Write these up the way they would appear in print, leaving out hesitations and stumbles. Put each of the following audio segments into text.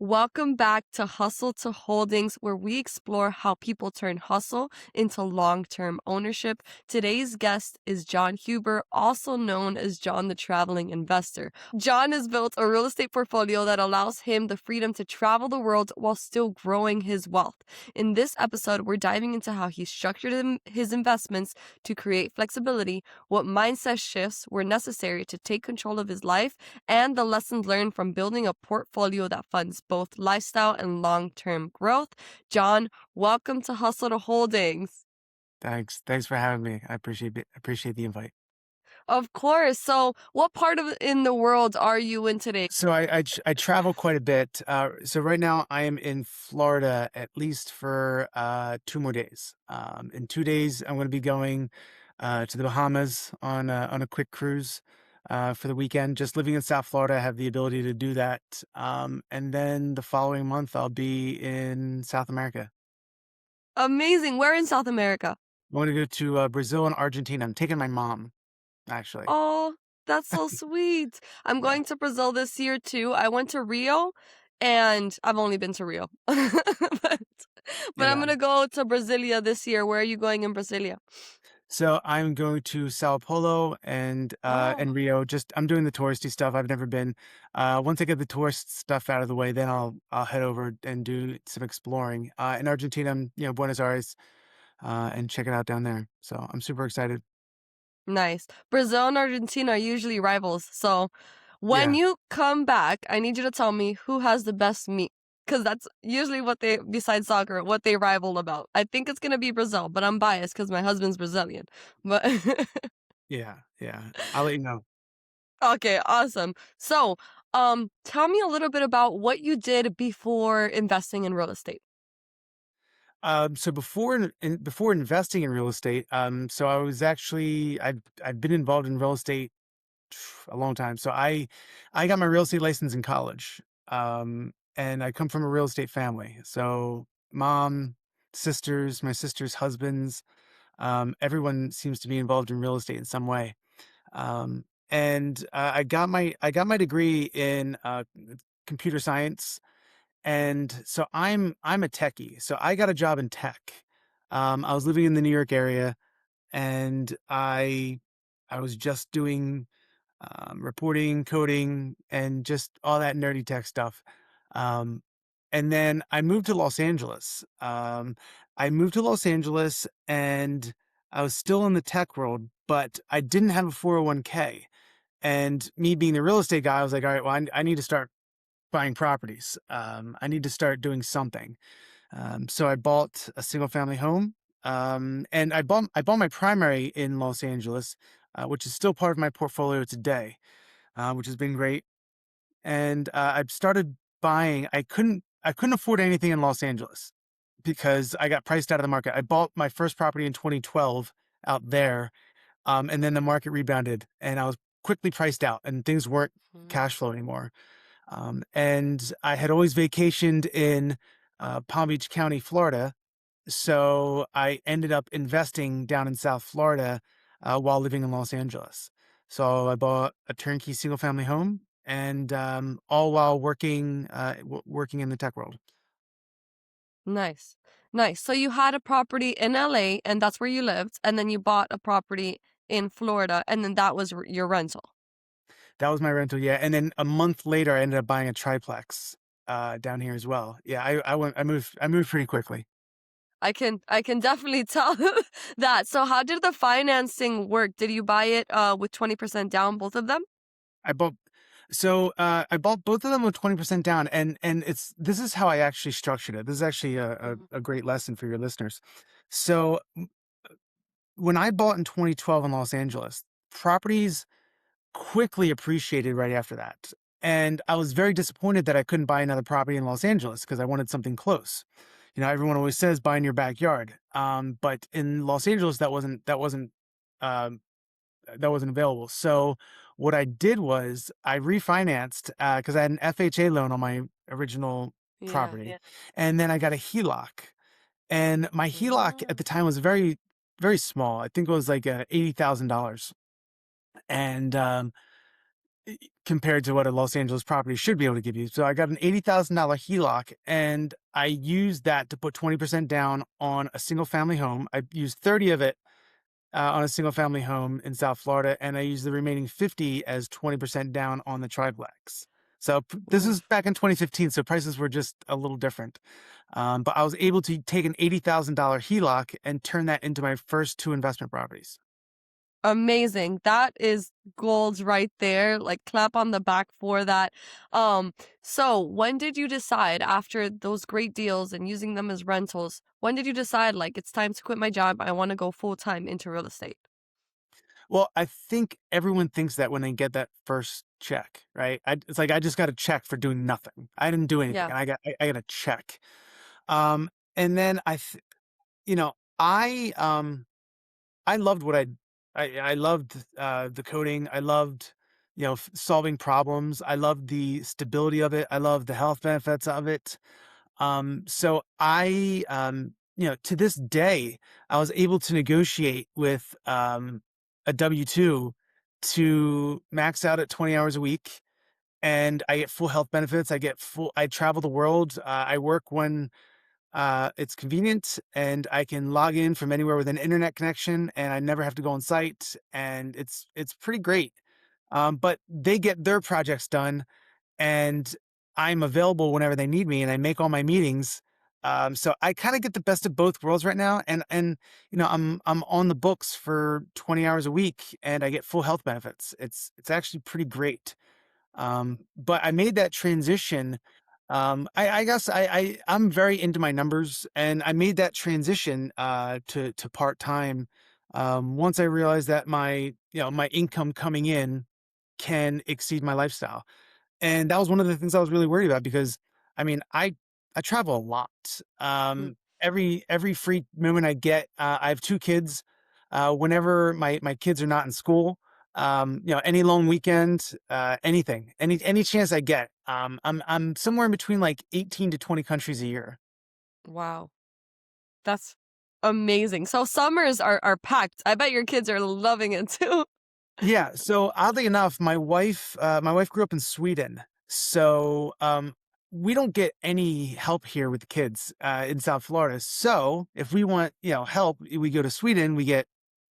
Welcome back to Hustle to Holdings, where we explore how people turn hustle into long term ownership. Today's guest is John Huber, also known as John the Traveling Investor. John has built a real estate portfolio that allows him the freedom to travel the world while still growing his wealth. In this episode, we're diving into how he structured his investments to create flexibility, what mindset shifts were necessary to take control of his life, and the lessons learned from building a portfolio that funds both lifestyle and long-term growth. John, welcome to Hustle to Holdings. Thanks for having me. I appreciate the invite. Of course. So, what part of in the world are you in today? So I travel quite a bit. So right now I am in Florida at least for 2 more days. In 2 days I'm going to be going to the Bahamas on a quick cruise for the weekend. Just living in South Florida, I have the ability to do that. And then the following month I'll be in South America. Amazing. Where in South America? I'm going to go to Brazil and Argentina. I'm taking my mom actually. Oh, that's so sweet. I'm Yeah, going to Brazil this year too. I went to Rio and I've only been to Rio. but I'm yeah. going to go to Brasilia this year. Where are you going in Brasilia? So I'm going to Sao Paulo Oh, and Rio. Just I'm doing the touristy stuff. I've never been. Once I get the tourist stuff out of the way, then I'll head over and do some exploring. In Argentina, Buenos Aires, and check it out down there. So I'm super excited. nice. Brazil and Argentina are usually rivals. So when Yeah. you come back, I need you to tell me who has the best meat. Because that's usually what they, besides soccer, what they rival about. I think it's going to be Brazil, but I'm biased because my husband's Brazilian. But Yeah. I'll let you know. okay, awesome. So, tell me a little bit about what you did before investing in real estate. So before investing in real estate, so I was actually I've been involved in real estate a long time. So I got my real estate license in college. And I come from a real estate family. So mom, sisters, my sister's husbands, everyone seems to be involved in real estate in some way. And I got my degree in computer science, and so I'm a techie. So I got a job in tech. I was living in the New York area, and I was just doing reporting, coding, and just all that nerdy tech stuff. Um, and then I moved to Los Angeles. I moved to Los Angeles and I was still in the tech world, but I didn't have a 401k. And me being the real estate guy, I was like, all right, well, I need to start buying properties. I need to start doing something. So I bought a single family home. And I bought my primary in Los Angeles, which is still part of my portfolio today, which has been great. And I've started buying. I couldn't afford anything in Los Angeles because I got priced out of the market. I bought my first property in 2012 out there, and then the market rebounded, and I was quickly priced out, and things weren't Mhm. cash flow anymore. And I had always vacationed in Palm Beach County, Florida, so I ended up investing down in South Florida while living in Los Angeles. So I bought a turnkey single family home, and all while working in the tech world. Nice. Nice. So you had a property in LA and that's where you lived, and then you bought a property in Florida and then that was your rental. That was my rental, yeah. And then a month later, I ended up buying a triplex down here as well. Yeah, I moved pretty quickly. I can definitely tell that. So how did the financing work? Did you buy it with 20% down, both of them? I bought I bought both of them with 20% down, and this is how I actually structured it. This is actually Mhm. a great lesson for your listeners. So when I bought in 2012 in Los Angeles, properties quickly appreciated right after that. And I was very disappointed that I couldn't buy another property in Los Angeles because I wanted something close. Everyone always says buy in your backyard. But in Los Angeles, um, that wasn't available. So what I did was I refinanced because I had an FHA loan on my original Yeah, property, yeah. and then I got a HELOC. And my HELOC at Ah. the time was very, very small. I think it was like $80,000. And compared to what a Los Angeles property should be able to give you. So I got an $80,000 HELOC, and I used that to put 20% down on a single family home. I used 30 of it on a single family home in South Florida, and I used the remaining 50 as 20% down on the triplex. So this is Oof. back in 2015, so prices were just a little different. But I was able to take an $80,000 HELOC and turn that into my first two investment properties. Amazing. That is gold right there. Like clap on the back for that. Um, so when did you decide after those great deals and using them as rentals, when did you decide like it's time to quit my job? I want to go full time into real estate? Well, I think everyone thinks that when they get that first check, right? It's like I just got a check for doing nothing. I didn't do anything, Yeah. and I got a check. And then you know, I I loved what I loved the coding. I loved, solving problems. I loved the stability of it. I loved the health benefits of it. So to this day, I was able to negotiate with a W-2 to max out at 20 hours a week, and I get full health benefits. I travel the world. I work when it's convenient, and I can log in from anywhere with an internet connection, and I never have to go on site, and it's pretty great. But they get their projects done, and I'm available whenever they need me, and I make all my meetings. So I kind of get the best of both worlds right now, and I'm on the books for 20 hours a week, and I get full health benefits. It's actually pretty great. But I made that transition. I guess I'm very into my numbers, and I made that transition to part time once I realized that my income coming in can exceed my lifestyle. And that was one of the things I was really worried about because, I mean, I travel a lot. Mm. Every free moment I get, I have 2 kids. Whenever my kids are not in school, any long weekend, anything, any chance I get, I'm somewhere in between like 18 to 20 countries a year. Wow. That's amazing. So summers are packed. I bet your kids are loving it too. Yeah, so oddly enough, my wife grew up in Sweden. So, we don't get any help here with the kids, in South Florida. So, if we want, help, we go to Sweden, we get,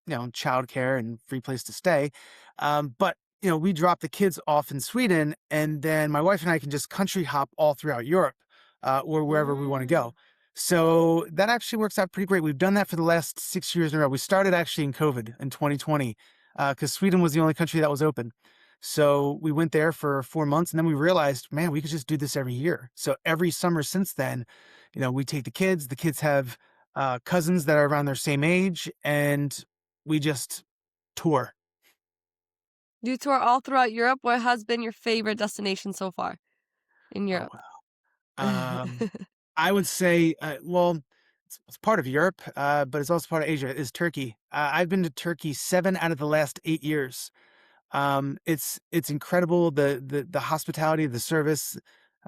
childcare and free place to stay. But, we drop the kids off in Sweden, and then my wife and I can just country hop all throughout Europe, or wherever we want to Mm. go. So that actually works out pretty great. We've done that for the last 6 years in a row. We started actually in COVID in 2020 because Sweden was the only country that was open. So we went there for 4 months, and then we realized, man, we could just do this every year. So every summer since then, we take the kids. The kids have cousins that are around their same age, and we just tour. You tour all throughout Europe. What has been your favorite destination so far in Oh, Europe? wow. I would say, well, it's part of Europe, but it's also part of Asia. Is Turkey? I've been to Turkey 7 out of the last 8 years. It's incredible, the hospitality, the service,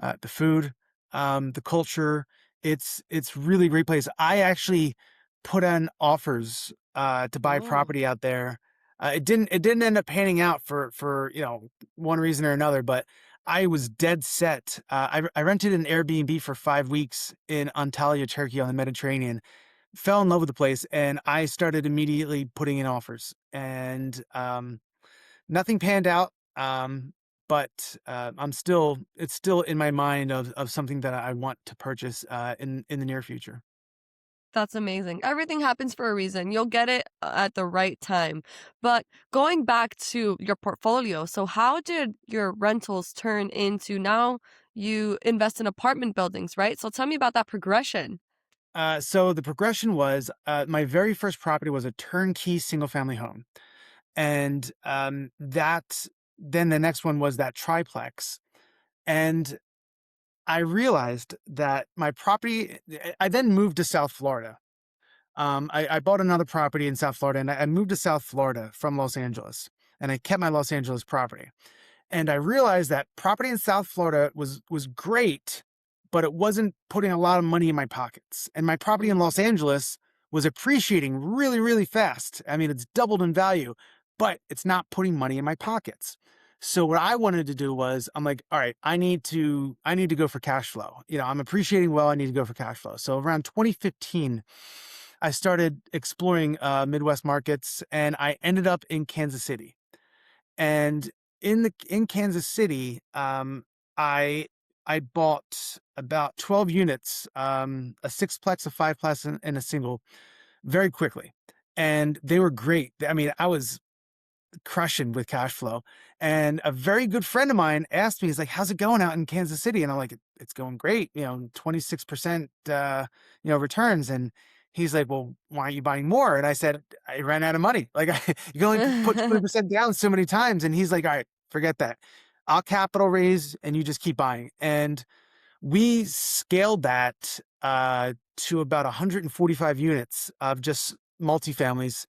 the food, the culture. It's really great place. I actually put on offers to buy Oh. property out there. It didn't end up panning out for one reason or another, but I was dead set. I rented an Airbnb for 5 weeks in Antalya, Turkey, on the Mediterranean. Fell in love with the place, and I started immediately putting in offers. And nothing panned out, but, it's still in my mind of something that I want to purchase, in the near future. That's amazing. Everything happens for a reason. You'll get it at the right time. But going back to your portfolio, so how did your rentals turn into now you invest in apartment buildings, right? So tell me about that progression. So the progression was, my very first property was a turnkey single family home, and, then the next one was that triplex, and I realized that my property I then moved to South Florida. I bought another property in South Florida, and I moved to South Florida from Los Angeles, and I kept my Los Angeles property. And I realized that property in South Florida was great, but it wasn't putting a lot of money in my pockets. And my property in Mm. Los Angeles was appreciating really, really fast. I mean, it's doubled in value, but it's not putting money in my pockets. So what I wanted to do was I'm like, all right, I need to go for cash flow. I'm appreciating well, I need to go for cash flow. So around 2015, I started exploring Midwest markets and I ended up in Kansas City. And in Kansas City, I I bought about 12 units, a sixplex, a fiveplex, and a single very quickly. And they were great. I mean, I was crushing with cash flow. And a very good friend of mine asked me, he's like, how's it going out in Kansas City? And I'm like, it's going great, 26%, returns. And he's like, well, why aren't you buying more? And I said, I ran out of money. Like you can only put 20% down so many times. And he's like, all right, forget that. I'll capital raise and you just keep buying. And we scaled that to about 145 units of just multifamilies,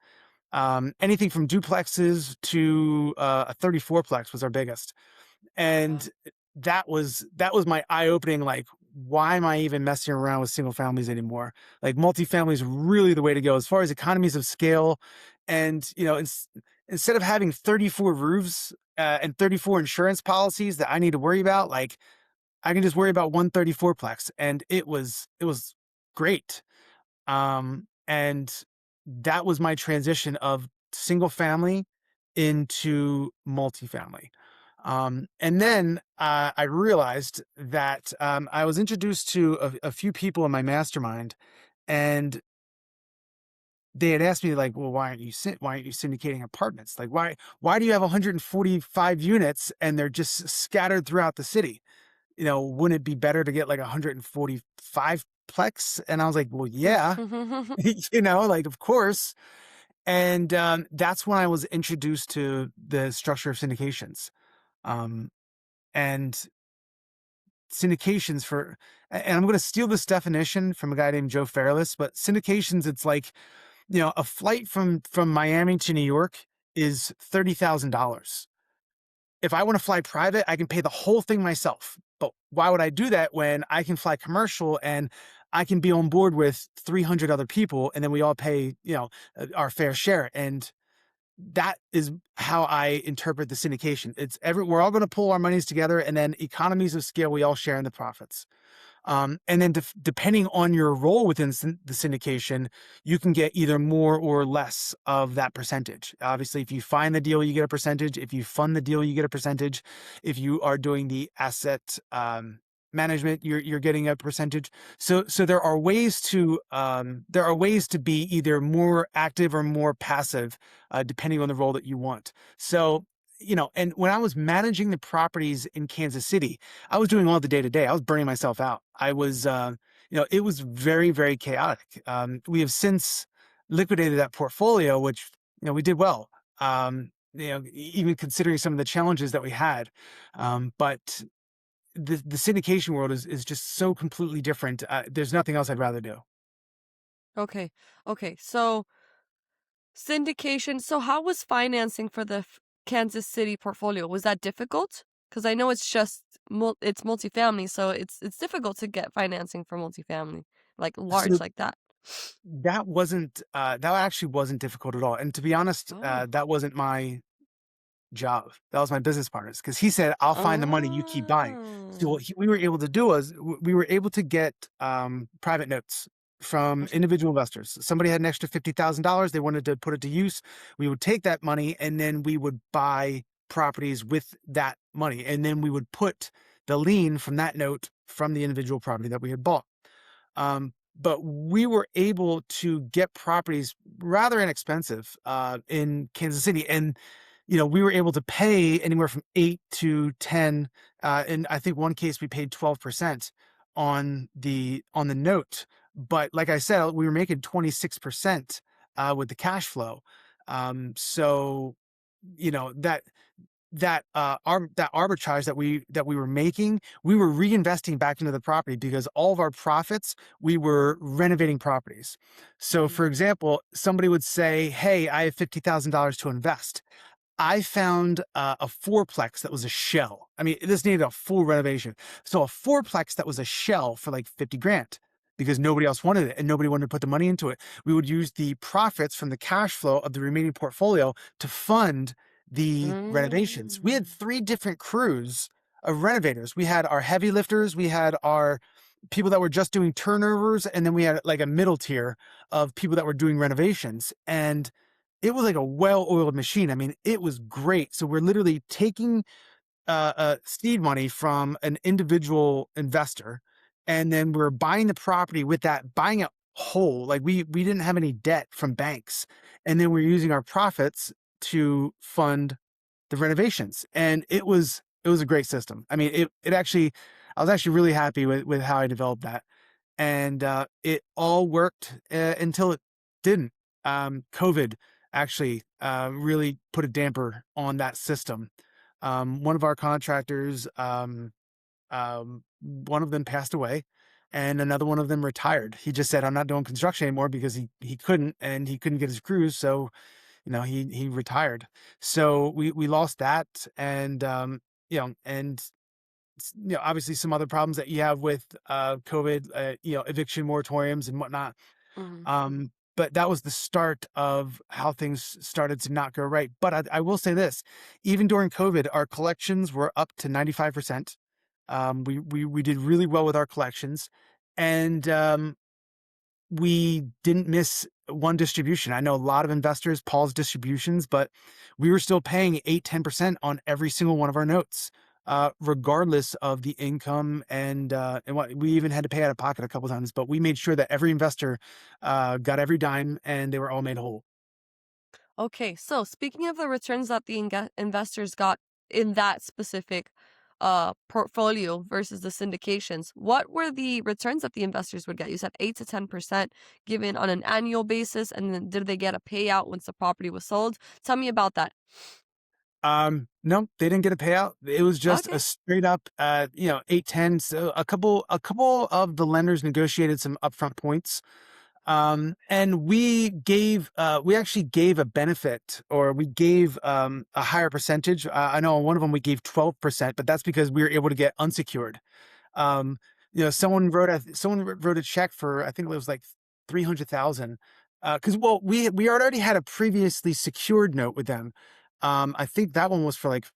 anything from duplexes to a 34-plex was our biggest. Wow. And that was my eye-opening, like, why am I even messing around with single families anymore? Like multifamily is really the way to go as far as economies of scale. And instead of having 34 roofs and 34 insurance policies that I need to worry about, like I can just worry about one 34-plex. And it was great. And that was my transition of single family into multifamily. And then I realized that I was introduced to a few people in my mastermind, and they had asked me like, "Well, why aren't you syndicating apartments? Like, why do you have 145 units and they're just scattered throughout the city? Wouldn't it be better to get like 145 plex?" And I was like, "Well, yeah." Like, of course. And that's when I was introduced to the structure of syndications. Um, and syndications and I'm going to steal this definition from a guy named Joe Fairless, but syndications, it's like, a flight from Miami to New York is $30,000. If I want to fly private, I can pay the whole thing myself. But why would I do that when I can fly commercial and I can be on board with 300 other people and then we all pay, our fair share? And that is how I interpret the syndication. We're all going to pull our monies together and then economies of scale, we all share in the profits. And then depending on your role within the syndication, you can get either more or less of that percentage. Obviously, if you find the deal, you get a percentage. If you fund the deal, you get a percentage. If you are doing the asset management, you're getting a percentage. So there are ways to be either more active or more passive, depending on the role that you want. So and when I was managing the properties in Kansas City, I was doing all the day to day. I was burning myself out. It was very, very chaotic. We have since liquidated that portfolio, which, we did well. Even considering some of the challenges that we had. But the syndication world is just so completely different. There's nothing else I'd rather do. Okay. Okay. So syndication. So how was financing for the Kansas City portfolio? Was that difficult? Because I know it's just it's multifamily, so it's difficult to get financing for multifamily, like large So like that. that actually wasn't difficult at all. And to be honest, Oh. that wasn't my job. That was my business partner's because he said, "I'll find the money, you keep buying." So Oh. we were able to do was we were able to get private notes from individual investors. Somebody had an extra $50,000. They wanted to put it to use. We would take that money and then we would buy properties with that money. And then we would put the lien from that note from the individual property that we had bought. But we were able to get properties rather inexpensive in Kansas City. And we were able to pay anywhere from 8 to 10. In I think one case we paid 12% on the note. But like I said, we were making 26% with the cash flow. So that arbitrage that we were making, we were reinvesting back into the property because all of our profits, we were renovating properties. So Mhm. for example, somebody would say, "Hey, I have $50,000 to invest." I found a fourplex that was a shell. I mean, this needed a full renovation. So a fourplex that was a shell for like 50 grand because nobody else wanted it and nobody wanted to put the money into it. We would use the profits from the cash flow of the remaining portfolio to fund the renovations. We had Mm. 3 different crews of renovators. We had our heavy lifters, we had our people that were just doing turnovers, and then we had like a middle tier of people that were doing renovations. And it was like a well-oiled machine. I mean, it was great. So we're literally taking seed money from an individual investor, and then we're buying the property with that, buying it whole. Like we didn't have any debt from banks, and then we're using our profits to fund the renovations, and it was a great system. I mean, it actually, I was actually really happy with how I developed that, and it all worked until it didn't. COVID actually really put a damper on that system. One of our contractors, one of them passed away, and another one of them retired. He just said, "I'm not doing construction anymore," because he couldn't, and he couldn't get his crews, so he retired. So we lost that, and and obviously some other problems that you have with COVID, eviction moratoriums and whatnot. Mhm. But that was the start of how things started to not go right. But I will say this: even during COVID, our collections were up to 95%. We did really well with our collections, and we didn't miss one distribution. I know a lot of investors pause distributions, but we were still paying 8-10% on every single one of our notes, regardless of the income, and what we even had to pay out of pocket a couple times. But we made sure that every investor got every dime, and they were all made whole. Okay, so speaking of the returns that the investors got in that specific portfolio versus the syndications, what were the returns that the investors would get? You said 8 to 10% given on an annual basis, and then did they get a payout once the property was sold? Tell me about that. No, they didn't get a payout. It was just a Okay. straight up, 8-10. So a couple of the lenders negotiated some upfront points. And we actually gave a benefit, or we gave a higher percentage. I know on one of them we gave 12%, but that's because we were able to get unsecured. Um, someone wrote a check for, I think it was like 300,000. Because well, we already had a previously secured note with them. I think that one was for like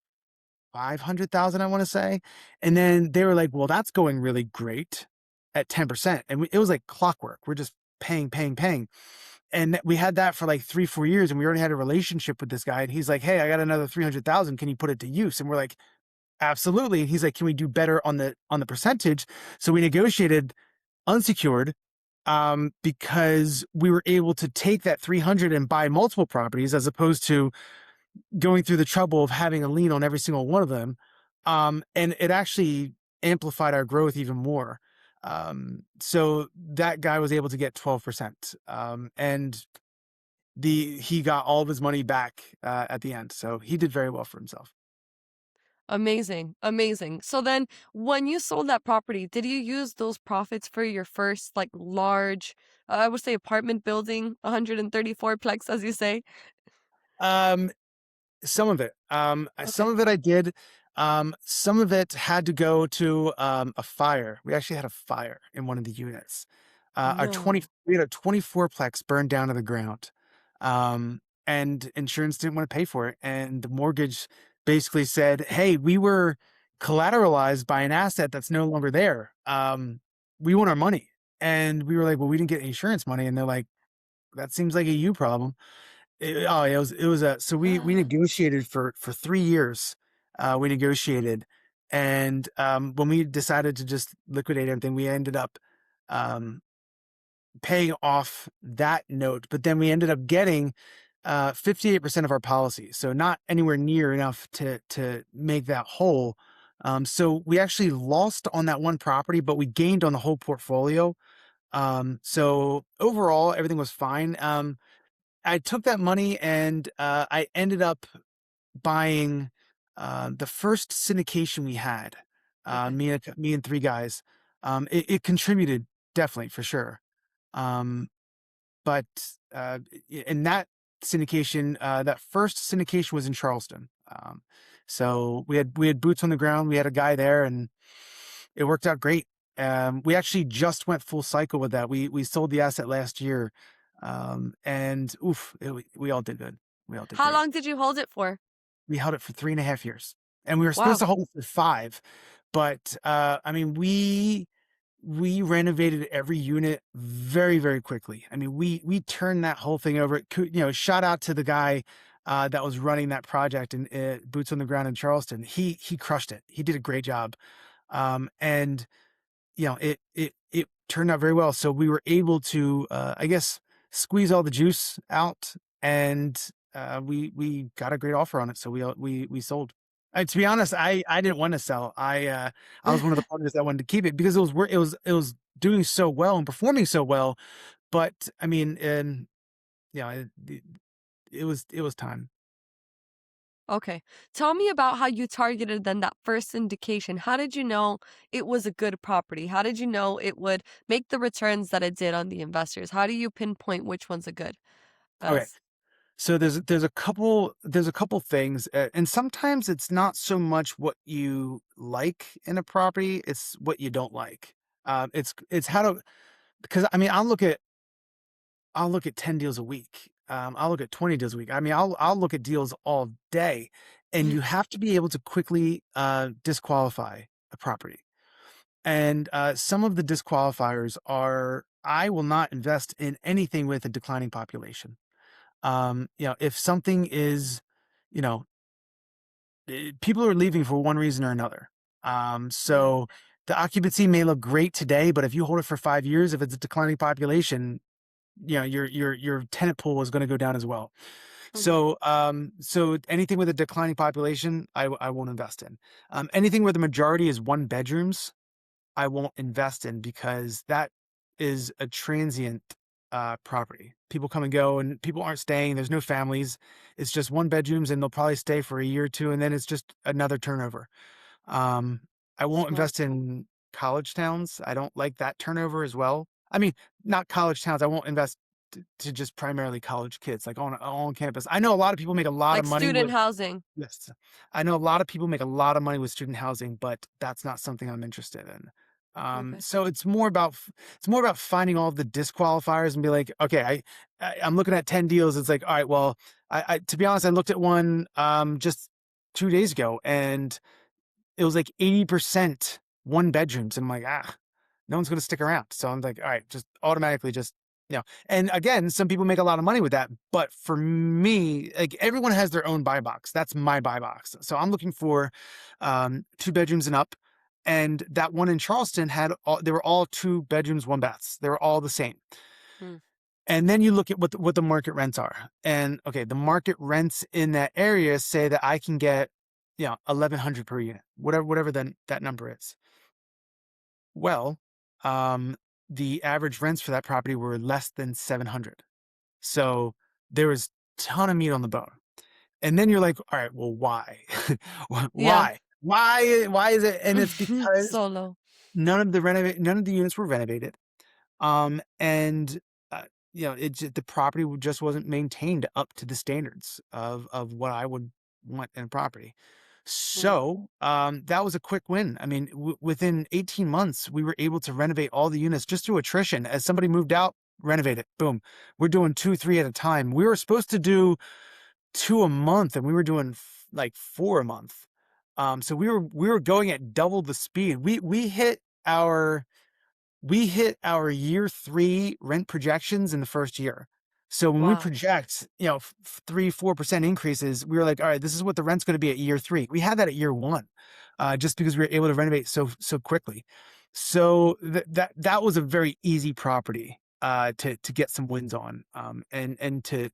500,000, I want to say. And then they were like, well, that's going really great at 10%. And it was like clockwork. We're just paying, paying, paying. And we had that for like 3-4 years. And we already had a relationship with this guy. And he's like, hey, I got another 300,000. Can you put it to use? And we're like, absolutely. And he's like, can we do better on the percentage? So we negotiated unsecured, because we were able to take that 300 and buy multiple properties, as opposed to going through the trouble of having a lien on every single one of them. And it actually amplified our growth even more. So that guy was able to get 12%. And he got all of his money back at the end. So he did very well for himself. Amazing. Amazing. So then when you sold that property, did you use those profits for your first like large, I would say apartment building, 134 plex, as you say? Um, Some of it. Some Okay. of it I did. Some of it had to go to a fire. We actually had a fire in one of the units. No. We had a 24-plex burned down to the ground. And insurance didn't want to pay for it. And the mortgage basically said, hey, we were collateralized by an asset that's no longer there. We want our money. And we were like, well, we didn't get insurance money. And they're like, that seems like a you problem. It was a so we negotiated for 3 years. We negotiated, and when we decided to just liquidate everything, we ended up um, paying off that note, but then we ended up getting 58% of our policy, so not anywhere near enough to make that whole. So we actually lost on that one property, but we gained on the whole portfolio. So overall, everything was fine. I took that money, and I ended up buying the first syndication we had. Okay. Me and 3 guys. It contributed, definitely, for sure. Um, but in that syndication, that first syndication was in Charleston. So we had boots on the ground. We had a guy there, and it worked out great. We actually just went full cycle with that. We sold the asset last year, and oof, we all did good. We all did How great. long did you hold it for? we held it for 3.5 years, and we were supposed Wow. to hold it for 5, but, I mean, we renovated every unit very, very quickly. I mean, we turned that whole thing over. Shout out to the guy, that was running that project and, boots on the ground in Charleston. He crushed it. He did a great job. And it turned out very well. So we were able to, I guess, squeeze all the juice out, and we got a great offer on it. So we sold. To be honest, I didn't want to sell. I was one of the partners that wanted to keep it because it was doing so well and performing so well. But I mean, and yeah, it was time. Okay. Tell me about how you targeted then that first syndication. How did you know it was a good property? How did you know it would make the returns that it did on the investors? How do you pinpoint which one's a good? Okay. As So there's a couple things, and sometimes it's not so much what you like in a property, it's what you don't like. It's how to because I mean I'll look at 10 deals a week. I'll look at 20 deals a week. I mean I'll look at deals all day, and you have to be able to quickly disqualify a property. And some of the disqualifiers are I will not invest in anything with a declining population. If something is, you know, people are leaving for one reason or another. Mm, So the occupancy may look great today, but if you hold it for 5 years, if it's a declining population, your tenant pool is going to go down as well. mhm, So anything with a declining population, I won't invest in. Anything where the majority is one bedrooms, I won't invest in because that is a transient property. People come and go, and people aren't staying. There's no families. It's just one bedrooms, and they'll probably stay for a year or two, and then it's just another turnover. Um, I won't smart. invest in college towns. I don't like that turnover as well. I mean, not college towns. I won't invest to just primarily college kids, like on campus. I know a lot of people make a lot of Like money student with. housing. Yes. I know a lot of people make a lot of money with student housing, but that's not something I'm interested in. Okay. So it's more about finding all the disqualifiers and be like, okay, I'm looking at 10 deals. It's like, all right, well, to be honest, I looked at one just 2 days ago, and it was like 80% one bedrooms. And I'm like, no one's going to stick around. So I'm like, all right, just automatically and again, some people make a lot of money with that. But for me, like everyone has their own buy box. That's my buy box. So I'm looking for 2 bedrooms and up. And that one in Charleston they were all 2 bedrooms, 1 baths. They were all the same. Mm, And then you look at what the market rents are. And okay, the market rents in that area say that I can get, 1,100 per unit, whatever then that number is. Well, um, the average rents for that property were less than 700. So there was ton of meat on the bone. And then you're like, all right, well, why? yeah. Why? Why is it? And it's because Solo. none of the units were renovated. And the property just wasn't maintained up to the standards of what I would want in a property. Mm, So that was a quick win. I mean, within 18 months, we were able to renovate all the units just through attrition. As somebody moved out, renovate it. Boom. We're doing two, three at a time. We were supposed to do 2 a month, and we were doing like 4 a month. So we were going at double the speed. We hit our year 3 rent projections in the first year. So when we wow. project, 3-4% increases, we were like, all right, this is what the rent's going to be at year 3. We had that at year 1, just because we were able to renovate so quickly. So that was a very easy property to get some wins on, and to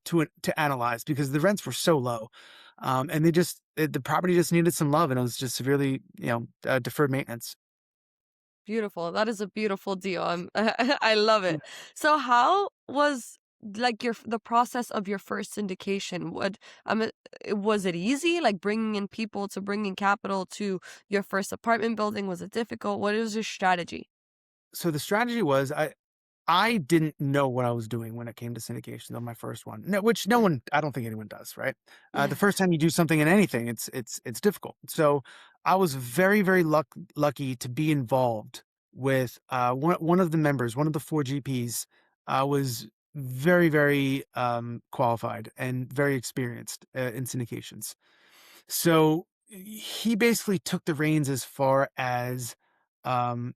analyze because the rents were so low, and the property just needed some love, and it was just severely deferred maintenance. Beautiful. That is a beautiful deal. I love it. So how was like the process of your first syndication? Was it easy like bringing in people to bring in capital to your first apartment building? Was it difficult? What is your strategy? So the strategy was I didn't know what I was doing when it came to syndication on my first one. No, which no Mm. one, I don't think anyone does, right? The first time you do something in anything, it's difficult. So I was very, very lucky to be involved with one of the members, one of the 4 GPs, was very, very qualified and very experienced in syndications. So he basically took the reins as far as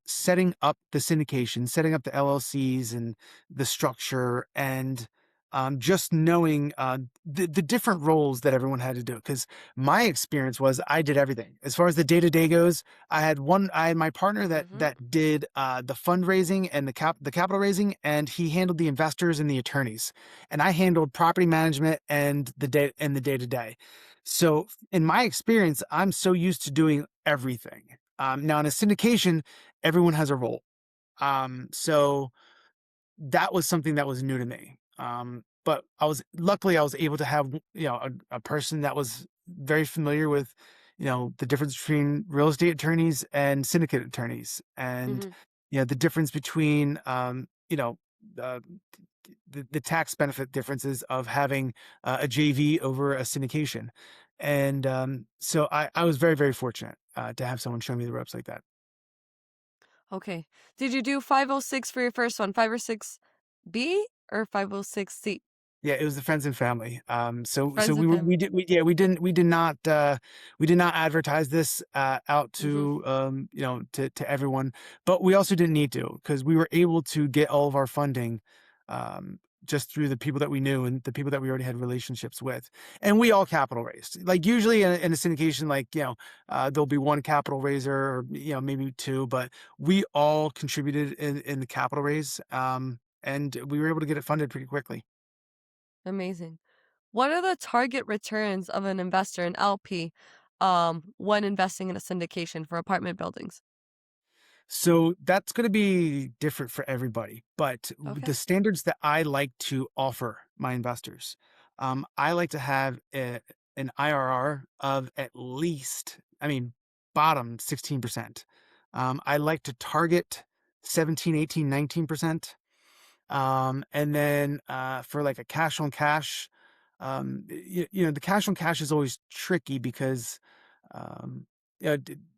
setting up the syndication, setting up the LLCs and the structure, and just knowing the different roles that everyone had to do. Because my experience was I did everything as far as the day to day goes. I had my partner Mhm. that did the fundraising and the capital raising, and he handled the investors and the attorneys, and I handled property management and the day to day. So in my experience, I'm so used to doing everything. Now in a syndication, everyone has a role. So that was something that was new to me. But I was able to have, a person that was very familiar with, the difference between real estate attorneys and syndicate attorneys, and Mhm. the difference between, uh, the tax benefit differences of having a JV over a syndication. And so I was very, very fortunate to have someone show me the ropes like that. Okay. Did you do 506 for your first one? 506B or 506C? Yeah, it was the friends and family. So Friends and family. we did not advertise this out Mhm. to to everyone, but we also didn't need to because we were able to get all of our funding just through the people that we knew and the people that we already had relationships with, and we all capital raised. Like usually in a syndication, like there'll be one capital raiser or maybe two, but we all contributed in the capital raise, and we were able to get it funded pretty quickly. Amazing. What are the target returns of an investor, an LP, when investing in a syndication for apartment buildings? So that's going to be different for everybody, but Okay. the standards that I like to offer my investors, I like to have an IRR of at least, I mean, bottom 16%. I like to target 17, 18, 19%. And then for like a cash on cash, the cash on cash is always tricky because um,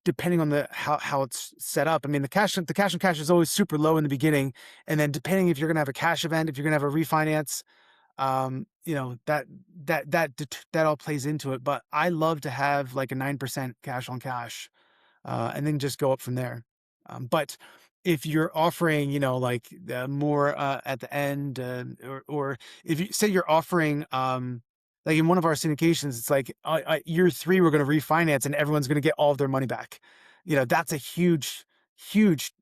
depending on how it's set up. I mean, the cash on cash is always super low in the beginning, and then depending if you're gonna have a cash event, if you're gonna have a refinance, that all plays into it. But I love to have like a 9% cash on cash, and then just go up from there. But if you're offering, like the more at the end, or if you say you're offering, like in one of our syndications, it's like year three, we're going to refinance and everyone's going to get all of their money back. That's a huge, huge,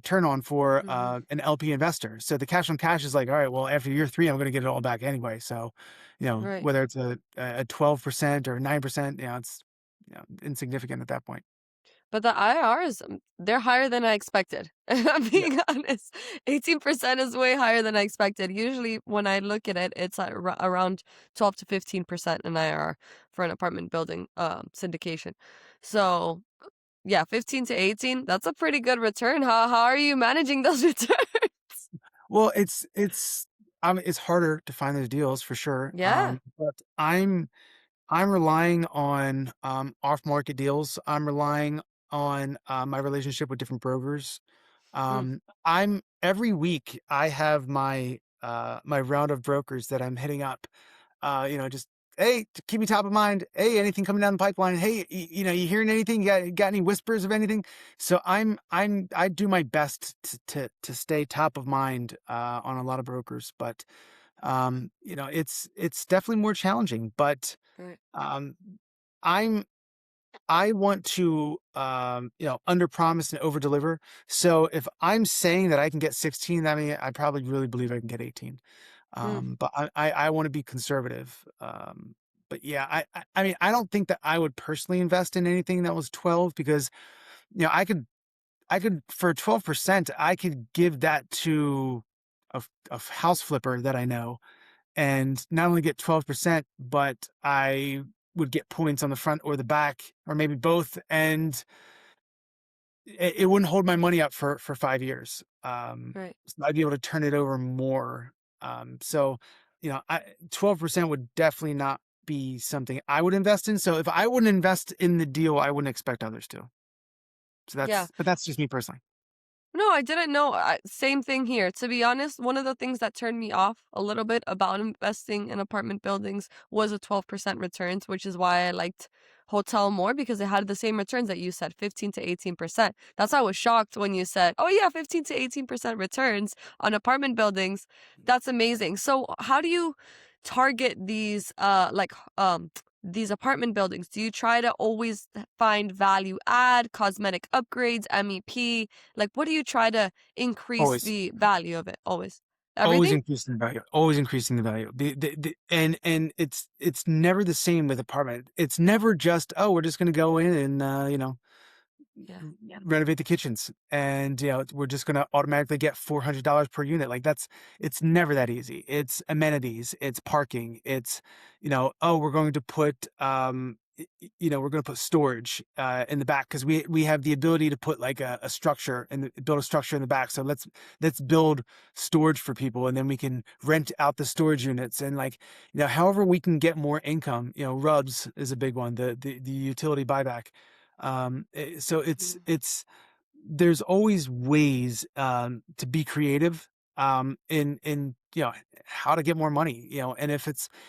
turn on for Mhm. an LP investor. So the cash on cash is like, all right, well, after year three, I'm going to get it all back anyway. So, Right. whether it's a 12% or 9%, it's insignificant at that point. But the IRRs, they're higher than I expected. I'm Yeah. being honest. 18% is way higher than I expected. Usually, when I look at it, it's at around 12 to 15% in IRR for an apartment building syndication. So, yeah, 15 to 18, that's a pretty good return. How are you managing those returns? Well, it's harder to find those deals for sure. Yeah. But I'm relying on off market deals. I'm relying on my relationship with different brokers. Mm, I'm every week I have my round of brokers that I'm hitting up. Just hey, to keep me top of mind. Hey, anything coming down the pipeline? Hey, you hearing anything? You got any whispers of anything? So I do my best to stay top of mind on a lot of brokers, but it's definitely more challenging. But right. um, I'm I want to, under promise and over deliver. So if I'm saying that I can get 16, I mean, I probably really believe I can get 18. Mm, But I want to be conservative. But yeah, I mean, I don't think that I would personally invest in anything that was 12 because, I could, for 12%, I could give that to a house flipper that I know and not only get 12%, but I would get points on the front or the back, or maybe both, and it wouldn't hold my money up for 5 years. right. So I'd be able to turn it over more. So, I 12% would definitely not be something I would invest in. So if I wouldn't invest in the deal, I wouldn't expect others to. So Yeah. that's just me personally. No, I didn't know. Same thing here. To be honest, one of the things that turned me off a little bit about investing in apartment buildings was a 12% returns, which is why I liked hotel more because it had the same returns that you said, 15 to 18%. That's why I was shocked when you said, "Oh yeah, 15 to 18% returns on apartment buildings." That's amazing. So how do you target these apartment buildings? Do you try to always find value add, cosmetic upgrades, MEP? Like what do you try to increase Always. the value of it? Always. Always Everything? increasing the value, always increasing the value. And it's never the same with apartment. It's never just, oh, we're just gonna go in and Yeah. renovate the kitchens and we're just going to automatically get $400 per unit. Like it's never that easy. It's amenities, it's parking, it's oh, we're going to put we're going to put storage in the back because we have the ability to put like a structure and build a structure in the back. So let's build storage for people, and then we can rent out the storage units. And like however we can get more income. Rubs is a big one, the utility buyback. So Mm. it's there's always ways to be creative in how to get more money. And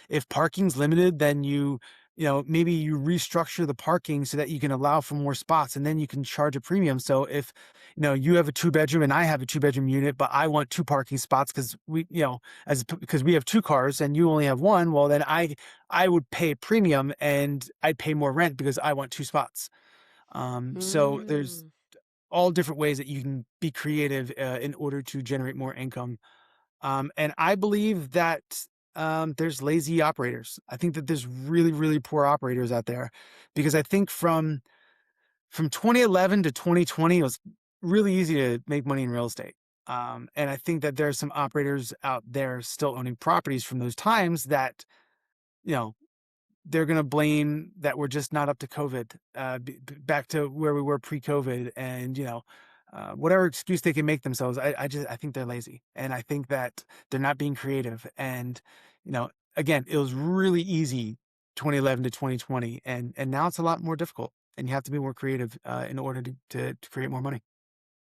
if parking's limited, then maybe you restructure the parking so that you can allow for more spots, and then you can charge a premium. So if you have a 2 bedroom and I have a 2 bedroom unit, but I want two parking spots because because we have two cars and you only have one, well then I would pay a premium and I'd pay more rent because I want two spots. So there's Mm. all different ways that you can be creative in order to generate more income. And I believe that there's lazy operators. I think that there's really, really poor operators out there because I think from 2011 to 2020, it was really easy to make money in real estate. And I think that there's some operators out there still owning properties from those times that, you know, they're gonna blame that we're just not up to COVID, back to where we were pre-COVID, and whatever excuse they can make themselves. I think they're lazy, and I think that they're not being creative. And again, it was really easy 2011 to 2020, and now it's a lot more difficult, and you have to be more creative in order to create more money.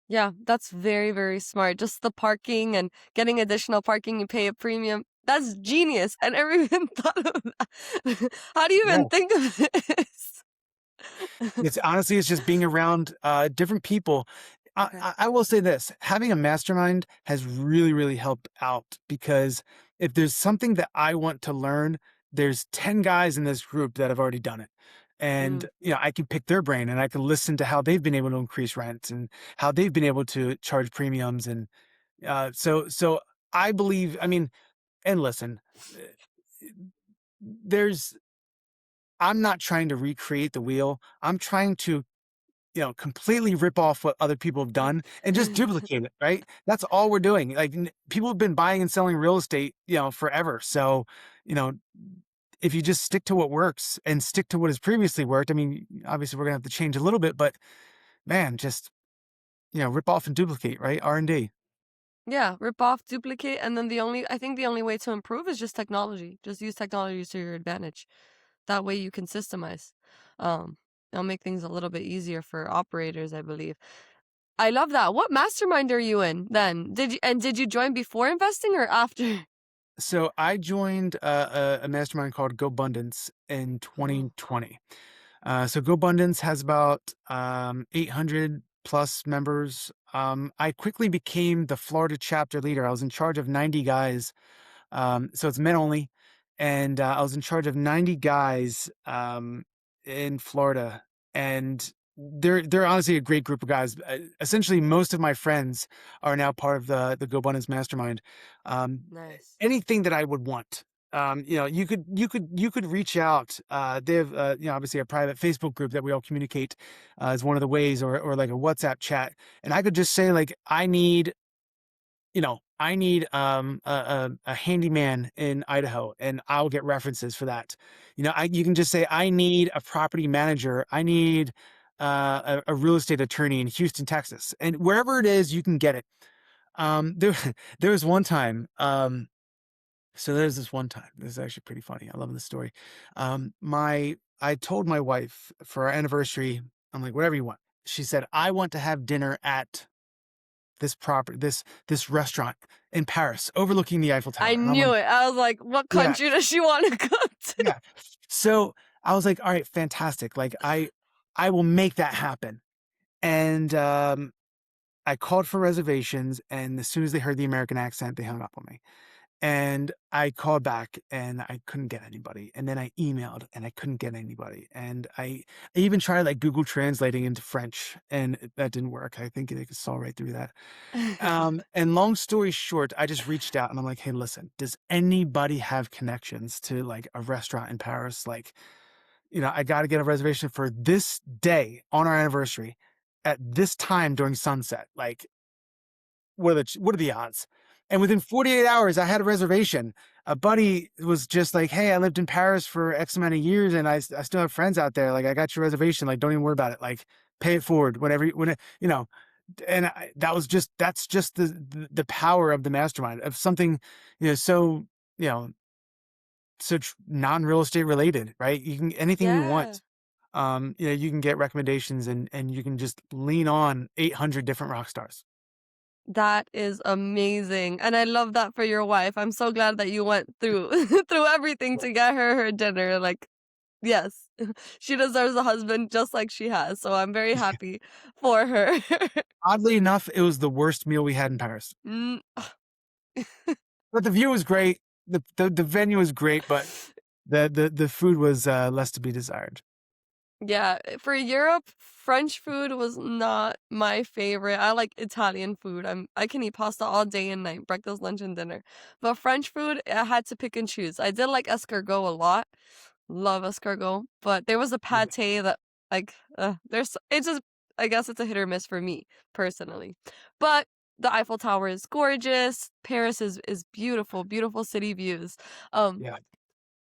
Yeah, that's very, very smart. Just the parking and getting additional parking, you pay a premium. That's genius. I never even thought of that. How do you even Yeah. think of this? It's honestly, it's just being around different people. I, Okay. I I will say this: having a mastermind has really, really helped out because if there's something that I want to learn, there's 10 guys in this group that have already done it. And Mm. I can pick their brain and I can listen to how they've been able to increase rent and how they've been able to charge premiums. And so I believe, I mean, and listen, uh, there's I'm not trying to recreate the wheel. I'm trying to completely rip off what other people have done and just duplicate it, right? That's all we're doing. Like people have been buying and selling real estate, forever. So, you know, if you just stick to what works and stick to what has previously worked, I mean, obviously we're gonna have to change a little bit, but man, just rip off and duplicate, right? R&D. Yeah, rip off, duplicate, and then I think the only way to improve is just technology. Just use technology to your advantage. That way you can systemize. Um, it'll make things a little bit easier for operators, I believe. I love that. What mastermind are you in then? Did you join before investing or after? So I joined a mastermind called GoBundance in Oh, 2020. So GoBundance has about 800 plus members. I quickly became the Florida chapter leader. I was in charge of 90 guys. So it's men only, and I was in charge of 90 guys in Florida, and they're honestly a great group of guys. Essentially, most of my friends are now part of the GoBundance mastermind. Um, nice. Anything that I would want. You could reach out. They have obviously a private Facebook group that we all communicate is one of the ways, or like a WhatsApp chat, and I could just say like I need a handyman in Idaho, and I'll get references for that. You can just say I need a property manager. I need a real estate attorney in Houston, Texas, and wherever it is, you can get it. There there was one time. So there's this one time. This is actually pretty funny. I love this story. My I told my wife for our anniversary. I'm like, whatever you want. She said, I want to have dinner at this restaurant in Paris overlooking the Eiffel I Tower. And I'm knew like, it. I was like, what yeah, country does she want to go to? yeah. So I was like, "All right, fantastic. Like, I will make that happen." And, I called for reservations, and as soon as they heard the American accent, they hung up on me. And I called back and I couldn't get anybody. And then I emailed and I couldn't get anybody. And I even tried like Google translating into French and that didn't work. I think they saw right through that. And long story short, I just reached out and I'm like, hey, listen, does anybody have connections to like a restaurant in Paris? Like, I got to get a reservation for this day on our anniversary at this time during sunset. Like, what are the odds? And within 48 hours, I had a reservation. A buddy was just like, "Hey, I lived in Paris for X amount of years, and I still have friends out there. Like, I got your reservation. Like, don't even worry about it. Like, pay it forward whenever when it, you know." And that's just the power of the mastermind of something, so you know non real estate related, right? You can anything you Yeah. want. You can get recommendations and you can just lean on 800 different rock stars. That is amazing, and I love that for your wife. I'm so glad that you went through through everything to get her dinner, like, yes, she deserves a husband just like she has, so I'm very happy for her. Oddly enough, it was the worst meal we had in Paris. Mm. But the view was great. The venue was great, but the food was, less to be desired. Yeah, for Europe, French food was not my favorite. I like Italian food. I can eat pasta all day and night, breakfast, lunch, and dinner. But French food, I had to pick and choose. I did like escargot a lot. Love escargot, but there was a Yeah, pâté that like there's it's just I guess it's a hit or miss for me personally. But the Eiffel Tower is gorgeous. Paris is beautiful, beautiful city views. Um yeah.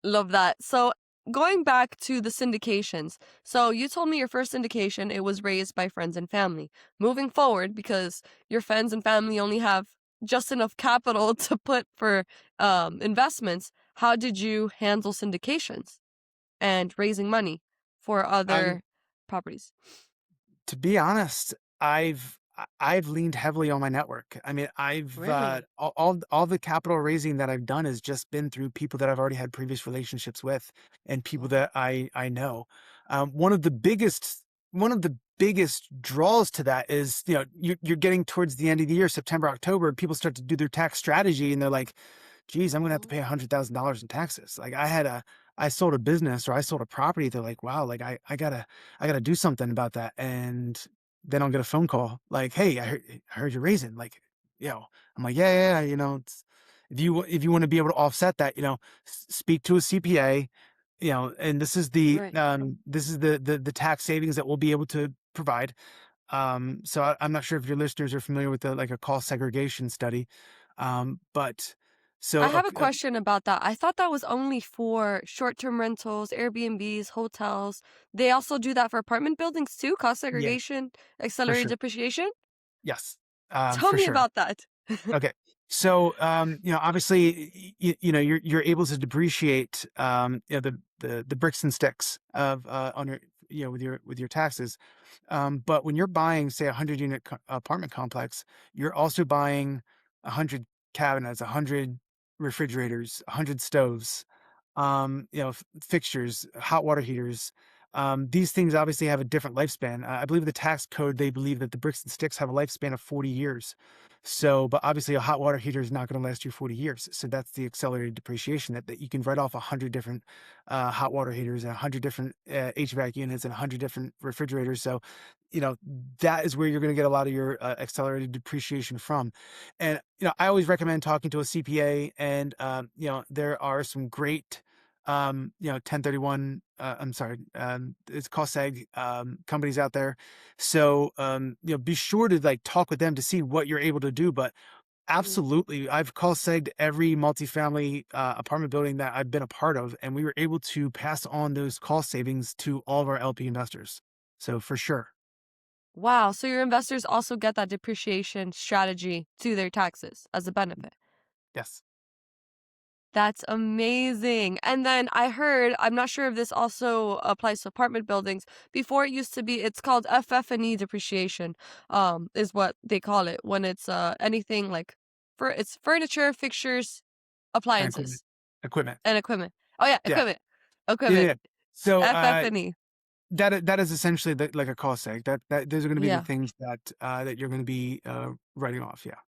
Love that. So going back to the syndications. So you told me your first syndication, it was raised by friends and family. Moving forward, because your friends and family only have just enough capital to put for investments, how did you handle syndications and raising money for Um, other properties? to be honest, I've leaned heavily on my network. I mean, Really? all the capital raising that I've done has just been through people that I've already had previous relationships with and people Oh. that I know. One of the biggest draws to that is, you're getting towards the end of the year, September, October, and people start to do their tax strategy and they're like, geez, I'm gonna have to Oh. pay $100,000 in taxes. Like I sold a business or I sold a property. They're like, wow, like I gotta do something about that. And then I'll get a phone call like, hey, I heard you're raising. Like, I'm like, yeah, yeah, yeah. If you want to be able to offset that, speak to a CPA, and Right. this is the tax savings that we'll be able to provide. So I'm not sure if your listeners are familiar with like a cost segregation study, but I so have a question about that. I thought that was only for short-term rentals, Airbnbs, hotels. They also do that for apartment buildings too? Cost yeah, segregation, for accelerated sure, depreciation? yes, Tell for me sure. about that. Okay. So, obviously, you're able to depreciate, the bricks and sticks of on your with your taxes. But when you're buying, say, a 100 unit apartment complex, you're also buying 100 cabinets, 100 refrigerators, 100 stoves, fixtures, hot water heaters. These things obviously have a different lifespan. I believe the tax code, they believe that the bricks and sticks have a lifespan of 40 years. So, but obviously a hot water heater is not going to last you 40 years. So that's the accelerated depreciation that you can write off 100 different hot water heaters and 100 different HVAC units and 100 different refrigerators. So, you know, that is where you're going to get a lot of your accelerated depreciation from. And, I always recommend talking to a CPA and, there are some great 1031, I'm sorry, it's cost seg companies out there. So, be sure to like talk with them to see what you're able to do. But Mhm. absolutely, I've cost segged every multifamily apartment building that I've been a part of, and we were able to pass on those cost savings to all of our LP investors. So for sure, Wow, so your investors also get that depreciation strategy to their taxes as a benefit. yes, That's amazing. And then I heard, I'm not sure if this also applies to apartment buildings. Before it used to be, it's called FF&E depreciation, is what they call it when it's anything like for it's furniture, fixtures, and equipment, appliances, equipment, and equipment. Oh yeah, yeah, equipment. yeah, Equipment. yeah. So, FF&E. that is essentially like a cost seg. That those are gonna be the Yeah. things that you're gonna be, writing off, yeah.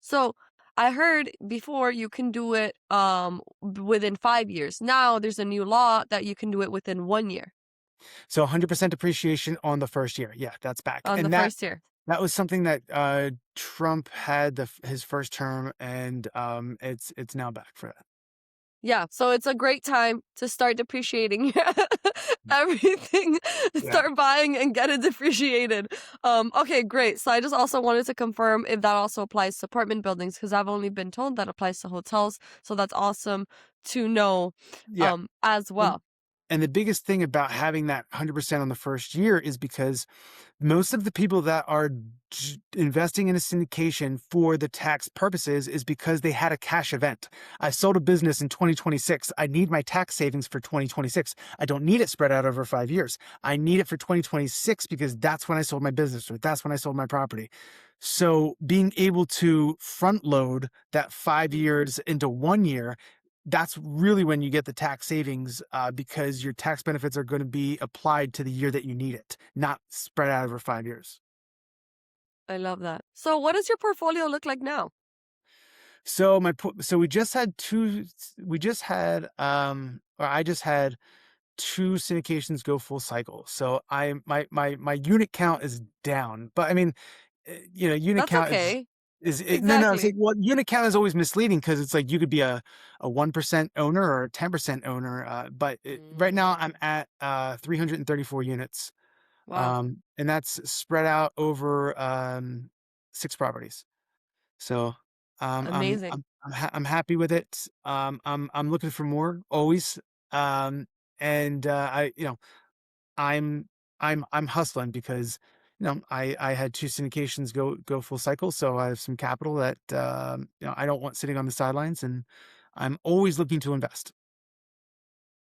So I heard before you can do it within 5 years. Now there's a new law that you can do it within 1 year So 100% depreciation on the first year. Yeah, that's back. on the And that first year. that was something that, Trump had his first term, and, it's now back for that. Yeah, so it's a great time to start depreciating everything. Yeah. Start buying and get it depreciated. Okay, great. So I just also wanted to confirm if that also applies to apartment buildings because I've only been told that applies to hotels. So that's awesome to know Yeah. as And well. and the biggest thing about having that 100% on the first year is because most of the people that are investing in a syndication for the tax purposes is because they had a cash event. I sold a business in 2026. I need my tax savings for 2026. I don't need it spread out over 5 years. I need it for 2026 because that's when I sold my business or that's when I sold my property. So being able to front load that 5 years into 1 year, that's really when you get the tax savings, because your tax benefits are going to be applied to the year that you need it, not spread out over 5 years. I love that. So what does your portfolio look like now? So we just had or I just had two syndications go full cycle. So my unit count is down, but I mean, unit That's count okay. no, no. It's like, Exactly. well, unit count is always misleading because it's like you could be a 1% owner or a 10% owner. But right now I'm Mm, at 334 units, wow. and that's spread out over 6 properties. So Amazing. I'm happy with it. I'm looking for more always, and I'm I'm hustling because I had two syndications go full cycle, so I have some capital that I don't want sitting on the sidelines, and I'm always looking to invest.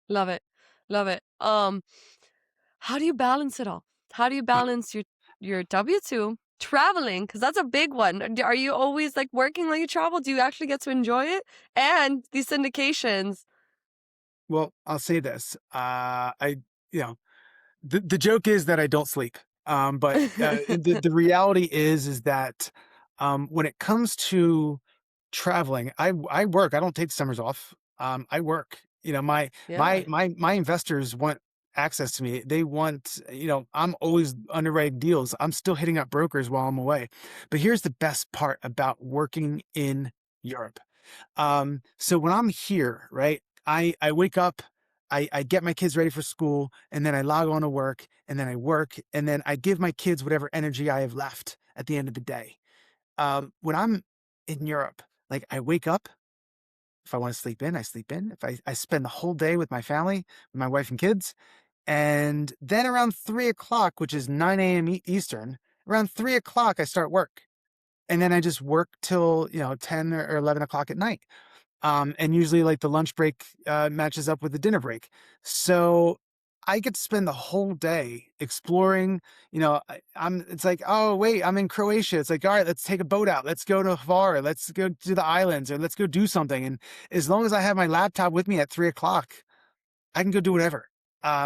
Love it. Love it. How do you balance it all? How do you Uh, balance your W-2, traveling, because that's a big one. Are you always, like, working while you travel? Do you actually get to enjoy it? And these syndications. well, I'll say this: I you know the joke is that I don't sleep. But the reality is that when it comes to traveling, I work. I don't take summers off. I work. Yeah. My investors want access to me. They want, I'm always underwriting deals. I'm still hitting up brokers while I'm away. But here's the best part about working in Europe. So when I'm here, right, I wake up, I get my kids ready for school, and then I log on to work, and then I work, and then I give my kids whatever energy I have left at the end of the day. When I'm in Europe, like I wake up, if I want to sleep in, I sleep in. If I spend the whole day with my family, with my wife and kids, and then around 3 o'clock, which is 9 a.m. Eastern, around 3 o'clock, I start work. And then I just work till, 10 or 11 o'clock at night. And usually like the lunch break matches up with the dinner break. So I get to spend the whole day exploring. It's like, oh wait, I'm in Croatia. It's like, all right, let's take a boat out. Let's go to Hvar. Let's go to the islands, or let's go do something. And as long as I have my laptop with me at 3 o'clock, I can go do whatever.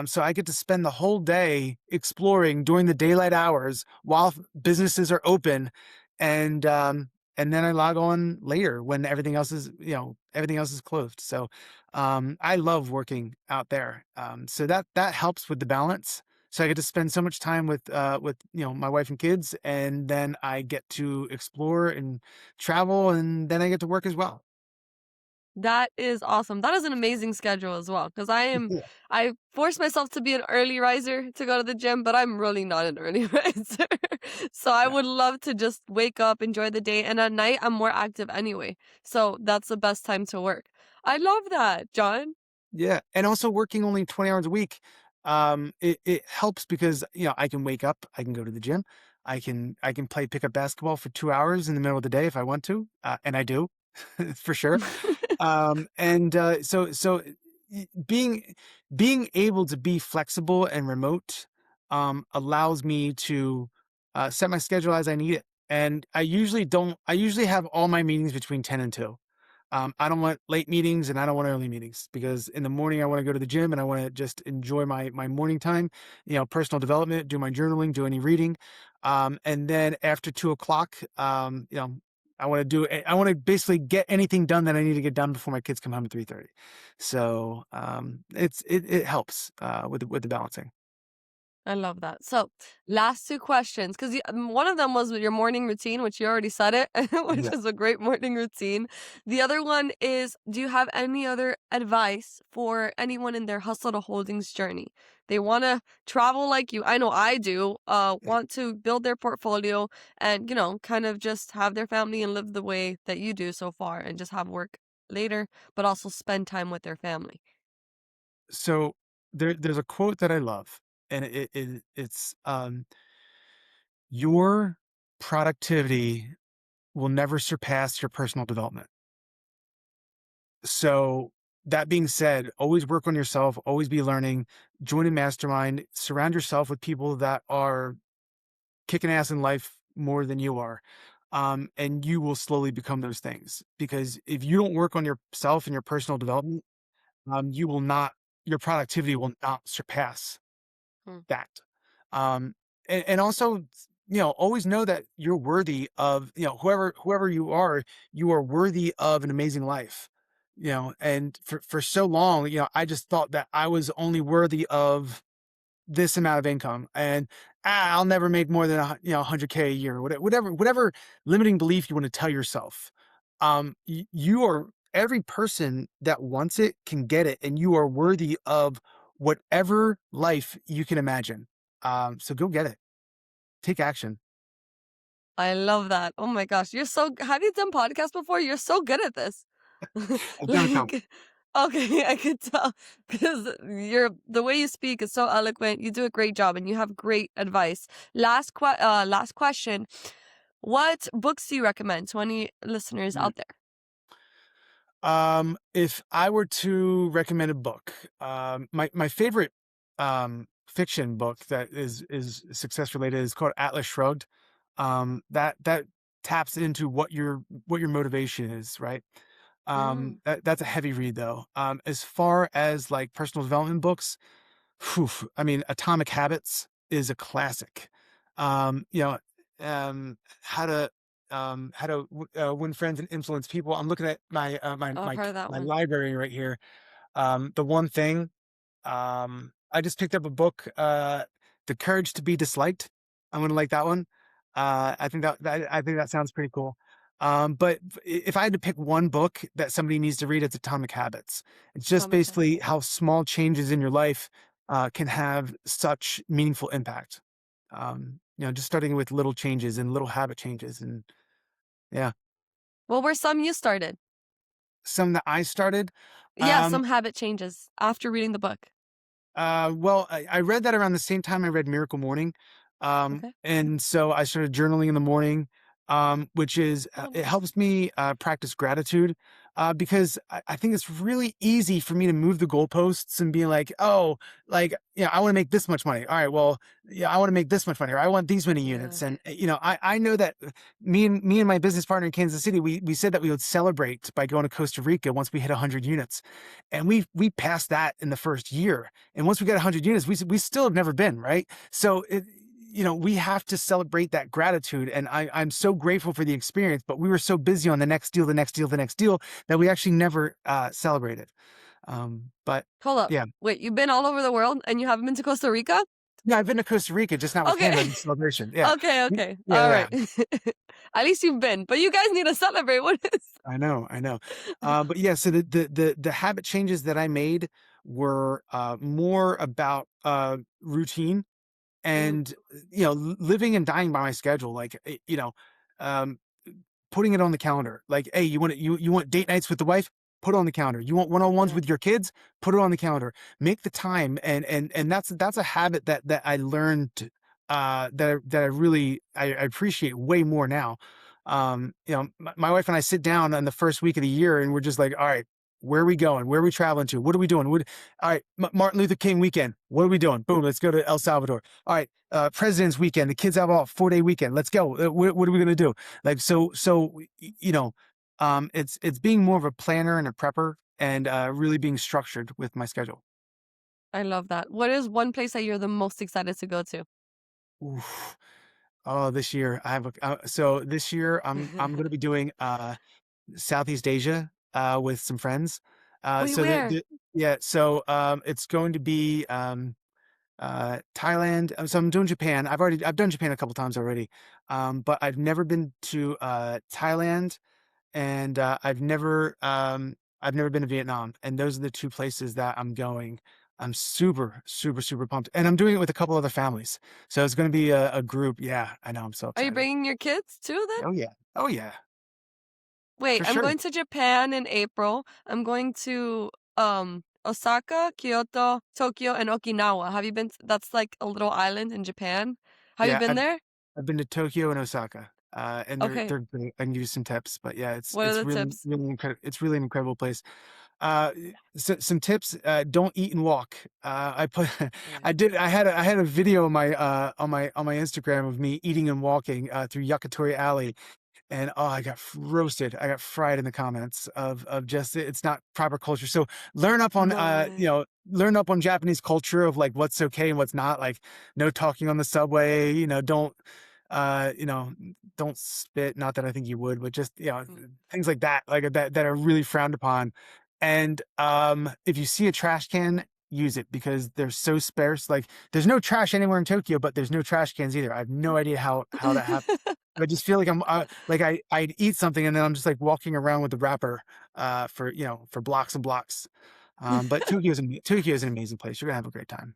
So I get to spend the whole day exploring during the daylight hours while businesses are open, and then I log on later when everything else is closed. So I love working out there. So that helps with the balance. So I get to spend so much time with my wife and kids, and then I get to explore and travel, and then I get to work as well. That is awesome. That is an amazing schedule as well. Because I force myself to be an early riser to go to the gym, but I'm really not an early riser. So I Yeah. would love to just wake up, enjoy the day, and at night I'm more active anyway. So that's the best time to work. I love that, John. Yeah, and also working only 20 hours a week, it helps because, I can wake up, I can go to the gym, I can play pickup basketball for 2 hours in the middle of the day if I want to, and I do, for sure. And, so being able to be flexible and remote, allows me to, set my schedule as I need it, and I usually have all my meetings between 10 and 2. I don't want late meetings and I don't want early meetings because in the morning I want to go to the gym and I want to just enjoy my morning time, personal development, do my journaling, do any reading. And then after 2 o'clock, I want to basically get anything done that I need to get done before my kids come home at 3:30. So it helps with the balancing. I love that. So, last two questions, because one of them was with your morning routine, which you already said it, which Yeah. is a great morning routine. The other one is, do you have any other advice for anyone in their hustle to holdings journey? They want to travel like you. I know I do. Want to build their portfolio and, kind of just have their family and live the way that you do so far and just have work later, but also spend time with their family. So there's a quote that I love, and it's your productivity will never surpass your personal development. So that being said, always work on yourself, always be learning, join a mastermind, surround yourself with people that are kicking ass in life more than you are. And you will slowly become those things because if you don't work on yourself and your personal development, you will not, your productivity will not surpass Hmm. that. Um, and also, always know that you're worthy of, whoever you are worthy of an amazing life. And for so long, I just thought that I was only worthy of this amount of income and I'll never make more than 100K a year, whatever limiting belief you want to tell yourself. You are every person that wants it can get it, and you are worthy of whatever life you can imagine. So go get it. Take action. I love that. Oh my gosh, have you done podcasts before? You're so good at this. I've done a couple. Like, okay, I could tell because the way you speak is so eloquent. You do a great job and you have great advice. Last question. What books do you recommend to any listeners out there? If I were to recommend a book, my favorite fiction book that is success related is called Atlas Shrugged. That taps into what your motivation is, right? Mm, That's a heavy read though. As far as like personal development books, whew, I mean, Atomic Habits is a classic. You know, how to win friends and influence people. I'm looking at my oh, I've heard of that my one. library right here. The One Thing. I just picked up a book, The Courage to Be Disliked. I'm gonna like that one. I think that sounds pretty cool. But if I had to pick one book that somebody needs to read, it's Atomic Habits. It's just Atomic basically Habits. how small changes in your life can have such meaningful impact. Just starting with little changes and little habit changes, and yeah, What were some you started? some that I started. Yeah, Um, some habit changes after reading the book. well, I read that around the same time I read Miracle Morning. Okay. And so I started journaling in the morning, which is, Oh, it nice. helps me practice gratitude because I think it's really easy for me to move the goalposts and be like, oh, like, I want to make this much money. All right, well, yeah, I want to make this much money, or I want these many Yeah. units. And, I know that me and my business partner in Kansas City, we said that we would celebrate by going to Costa Rica once we hit 100 units. And we passed that in the first year, and once we got 100 units, we still have never been, right? So we have to celebrate that gratitude. And I'm so grateful for the experience, but we were so busy on the next deal, the next deal, the next deal that we actually never celebrated. But Hold up. yeah, Wait, you've been all over the world and you haven't been to Costa Rica? yeah, I've been to Costa Rica, just not with him Okay. as a celebration. Yeah, Okay, okay. yeah, All yeah. right. At least you've been, but you guys need to celebrate. What is I know. But yeah, so the habit changes that I made were more about routine Mhm. and living and dying by my schedule, like um putting it on the calendar. Like, hey, you want date nights with the wife, put it on the calendar. You want one-on-ones Yeah. with your kids, put it on the calendar. Make the time. And that's a habit that I learned, that I really I appreciate way more now. My wife and I sit down on the first week of the year and we're just like, all right, where are we going? Where are we traveling to? What are we doing? All right, Martin Luther King weekend. What are we doing? Boom, let's go to El Salvador. All right, President's weekend. The kids have a 4-day weekend. Let's go. What are we gonna do? Like, so, It's being more of a planner and a prepper and, really being structured with my schedule. I love that. What is one place that you're the most excited to go to? Oof. Oh, this year I have a so this year I'm gonna be doing, Southeast Asia, with some friends. Wait, So where? yeah, so, it's going to be, Thailand. So I'm doing Japan. I've done Japan a couple times already, but I've never been to, Thailand, and, I've never been to Vietnam, and those are the 2 places that I'm going. I'm super, super, super pumped, and I'm doing it with a couple other families. So it's gonna be a group. Yeah, I know, I'm so Are you excited. bringing your kids too then? Oh, yeah. Oh, yeah, Wait, for I'm sure. going to Japan in April. I'm going to Osaka, Kyoto, Tokyo, and Okinawa. Have you been that's like a little island in Japan. Have you Yeah, been there? I've been to Tokyo and Osaka, and Okay. they're great. I can give you some tips, but yeah, What are it's the really tips? really it's really an incredible place. Some tips: don't eat and walk. I put Yeah. I had a video on my on my Instagram of me eating and walking through Yakitori Alley, and, oh, I got roasted. I got fried in the comments of just it's not proper culture. So learn up on, No way. learn up on Japanese culture of, like, what's okay and what's not, like, no talking on the subway, don't, don't spit, not that I think you would, but just, Mm. things like that, that are really frowned upon. And, if you see a trash can, use it because they're so sparse. Like, there's no trash anywhere in Tokyo, but there's no trash cans either. I have no idea how that happens. I just feel like like I'd eat something and then I'm just like walking around with the wrapper for for blocks and blocks. But Tokyo is an amazing place. You're gonna have a great time.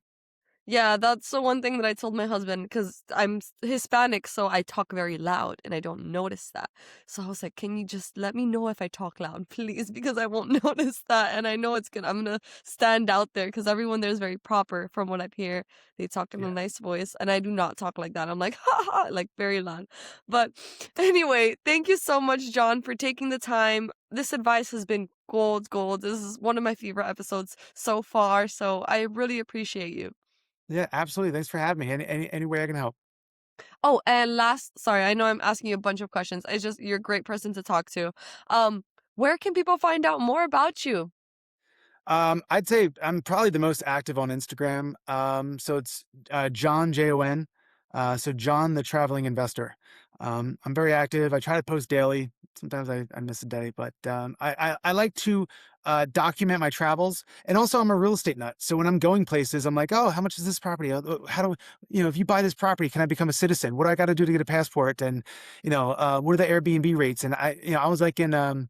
Yeah, that's the one thing that I told my husband because I'm Hispanic, so I talk very loud and I don't notice that. So I was like, "Can you just let me know if I talk loud, please? Because I won't notice that." And I know I'm gonna stand out there because everyone there is very proper from what I hear. They talk in a Yeah. nice voice, and I do not talk like that. I'm like, "Ha ha," like very loud. But anyway, thank you so much, John, for taking the time. This advice has been gold, gold. This is one of my favorite episodes so far, so I really appreciate you. Yeah, absolutely. Thanks for having me. Any way I can help. Oh, and last, sorry, I know I'm asking you a bunch of questions. It's just you're a great person to talk to. Where can people find out more about you? I'd say I'm probably the most active on Instagram. So it's John Jon. So John the Traveling Investor. I'm very active. I try to post daily. Sometimes I miss a day, but I like to document my travels. And also, I'm a real estate nut. So when I'm going places, I'm like, oh, how much is this property? How do if you buy this property, can I become a citizen? What do I got to do to get a passport? And what are the Airbnb rates? And I was like in I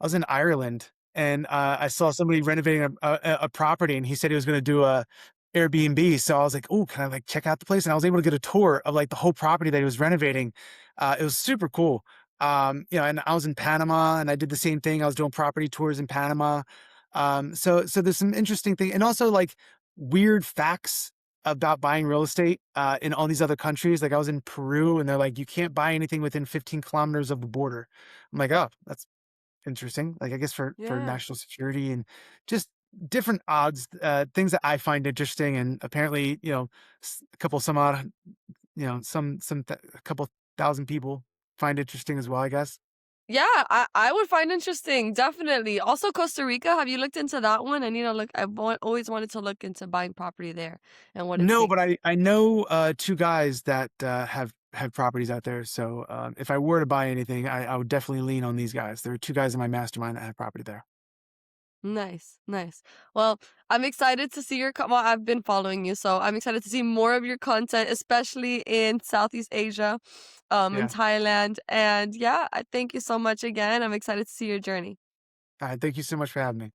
was in Ireland and, I saw somebody renovating a property, and he said he was gonna do a Airbnb, so I was like, "Ooh, can I, like, check out the place?" And I was able to get a tour of, like, the whole property that he was renovating. It was super cool. And I was in Panama, and I did the same thing. I was doing property tours in Panama. So there's some interesting thing and also, like, weird facts about buying real estate, in all these other countries. Like, I was in Peru, and they're like, "You can't buy anything within 15 kilometers of the border." I'm like, "Oh, that's interesting, like, I guess for Yeah. national security and just different odds, things that I find interesting, and apparently, a couple some odd, a couple thousand people find interesting as well, I guess. Yeah, I would find interesting, definitely. Also, Costa Rica, have you looked into that one? I need to look. Always wanted to look into buying property there and what it No, but takes. I know, 2 guys that, have properties out there, so, if I were to buy anything, I would definitely lean on these guys. There are 2 guys in my mastermind that have property there. Nice, nice. Well, I'm excited to see well, I've been following you, so I'm excited to see more of your content, especially in Southeast Asia, in Yeah. Thailand. And yeah, I thank you so much again. I'm excited to see your journey. Thank you so much for having me.